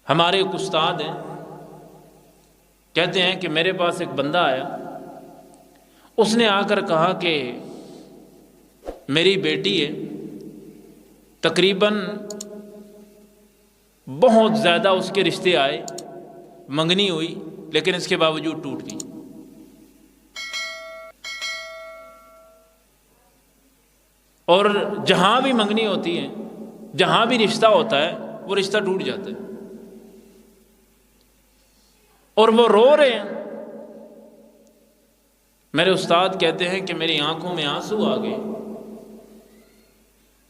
ہمارے ایک استاد ہیں، کہتے ہیں کہ میرے پاس ایک بندہ آیا، اس نے آ کر کہا کہ میری بیٹی ہے، تقریباً بہت زیادہ اس کے رشتے آئے، منگنی ہوئی، لیکن اس کے باوجود ٹوٹ گئی۔ اور جہاں بھی منگنی ہوتی ہے، جہاں بھی رشتہ ہوتا ہے، وہ رشتہ ٹوٹ جاتا ہے، اور وہ رو رہے ہیں۔ میرے استاد کہتے ہیں کہ میری آنکھوں میں آنسو آ گئے،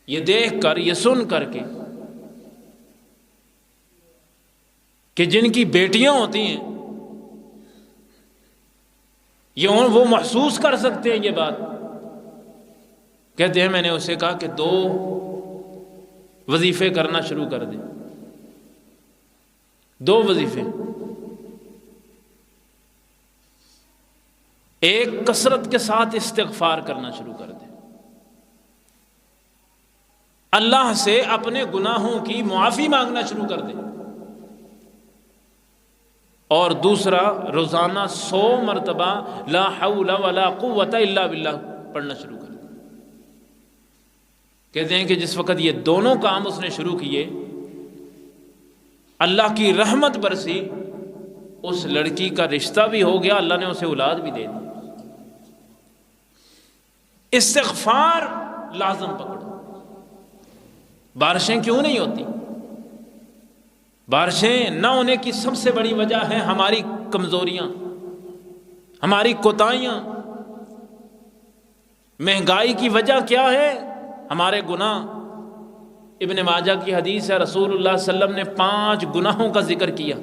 یہ دیکھ کر، یہ سن کر کے کہ جن کی بیٹیاں ہوتی ہیں وہ محسوس کر سکتے ہیں یہ بات۔ کہتے ہیں میں نے اسے کہا کہ 2 وظیفے کرنا شروع کر دیں، 2 وظیفے۔ ایک، کثرت کے ساتھ استغفار کرنا شروع کر دیں، اللہ سے اپنے گناہوں کی معافی مانگنا شروع کر دیں۔ اور دوسرا، روزانہ 100 مرتبہ لا حول ولا قوت الا باللہ پڑھنا شروع کر دیں۔ کہتے ہیں کہ جس وقت یہ دونوں کام اس نے شروع کیے، اللہ کی رحمت برسی، اس لڑکی کا رشتہ بھی ہو گیا، اللہ نے اسے اولاد بھی دے دی۔ استغفار لازم پکڑو۔ بارشیں کیوں نہیں ہوتی؟ بارشیں نہ ہونے کی سب سے بڑی وجہ ہے ہماری کمزوریاں، ہماری کوتاہیاں۔ مہنگائی کی وجہ کیا ہے؟ ہمارے گناہ۔ ابن ماجہ کی حدیث ہے، رسول اللہ صلی اللہ علیہ وسلم نے 5 گناہوں کا ذکر کیا۔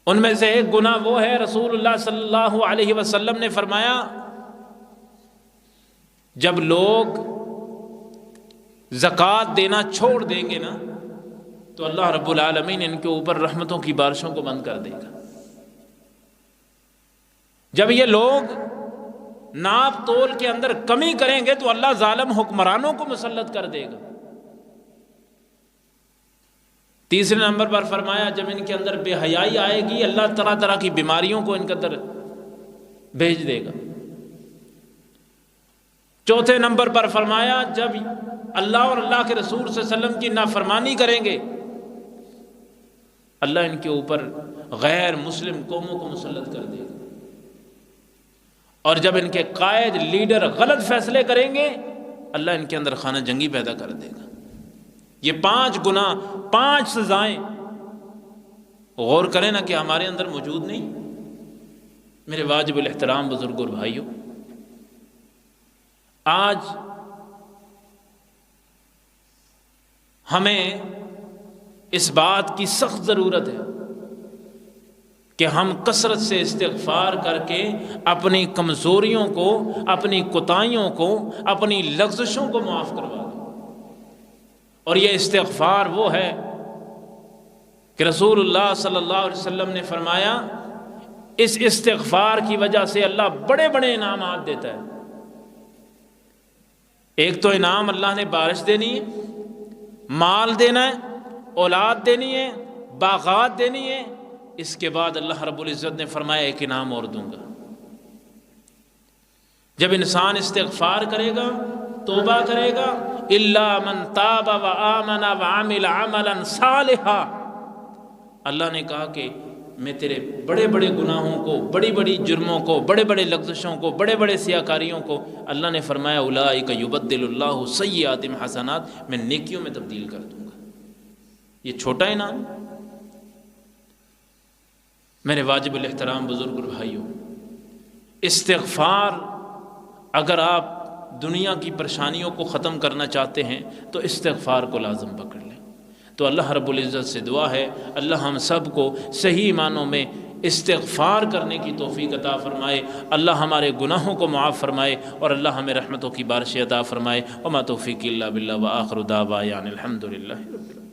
ان میں سے ایک گناہ وہ ہے، رسول اللہ صلی اللہ علیہ وسلم نے فرمایا جب لوگ زکوٰۃ دینا چھوڑ دیں گے نا، تو اللہ رب العالمین ان کے اوپر رحمتوں کی بارشوں کو بند کر دے گا۔ جب یہ لوگ ناپ تول کے اندر کمی کریں گے تو اللہ ظالم حکمرانوں کو مسلط کر دے گا۔ تیسرے نمبر پر فرمایا جب ان کے اندر بے حیائی آئے گی، اللہ طرح طرح کی بیماریوں کو ان کے اندر بھیج دے گا۔ چوتھے نمبر پر فرمایا جب اللہ اور اللہ کے رسول صلی اللہ علیہ وسلم کی نافرمانی کریں گے، اللہ ان کے اوپر غیر مسلم قوموں کو مسلط کر دے گا۔ اور جب ان کے قائد لیڈر غلط فیصلے کریں گے، اللہ ان کے اندر خانہ جنگی پیدا کر دے گا۔ یہ 5 گناہ، 5 سزائیں، غور کریں نا کہ ہمارے اندر موجود نہیں۔ میرے واجب الاحترام بزرگوں اور بھائیوں، آج ہمیں اس بات کی سخت ضرورت ہے کہ ہم کثرت سے استغفار کر کے اپنی کمزوریوں کو، اپنی کوتاہیوں کو، اپنی لغزشوں کو معاف کروا دیں۔ اور یہ استغفار وہ ہے کہ رسول اللہ صلی اللہ علیہ وسلم نے فرمایا اس استغفار کی وجہ سے اللہ بڑے بڑے انعامات دیتا ہے۔ ایک تو انعام اللہ نے بارش دینی ہے، مال دینا ہے، اولاد دینی ہے، باغات دینی ہے۔ اس کے بعد اللہ رب العزت نے فرمایا ایک انعام اور دوں گا۔ جب انسان استغفار کرے گا، توبہ کرے گا، الا من تاب وآمن وعمل عملا صالحا، اللہ نے کہا کہ میں تیرے بڑے بڑے گناہوں کو، بڑی بڑی جرموں کو، بڑے بڑے لغزشوں کو، بڑے بڑے سیاکاریوں کو، اللہ نے فرمایا اولئک یبدل اللہ سیئاتہم حسنات، میں نیکیوں میں تبدیل کر دوں گا۔ یہ چھوٹا انعام۔ میرے واجب الاحترام بزرگ اور بھائیوں، استغفار، اگر آپ دنیا کی پریشانیوں کو ختم کرنا چاہتے ہیں تو استغفار کو لازم پکڑ لیں۔ تو اللہ رب العزت سے دعا ہے اللہ ہم سب کو صحیح معنوں میں استغفار کرنے کی توفیق عطا فرمائے، اللہ ہمارے گناہوں کو معاف فرمائے، اور اللہ ہمیں رحمتوں کی بارش عطا فرمائے۔ وما توفیقی الا باللہ، وآخر دعوانا الحمد للہ رب العالمین۔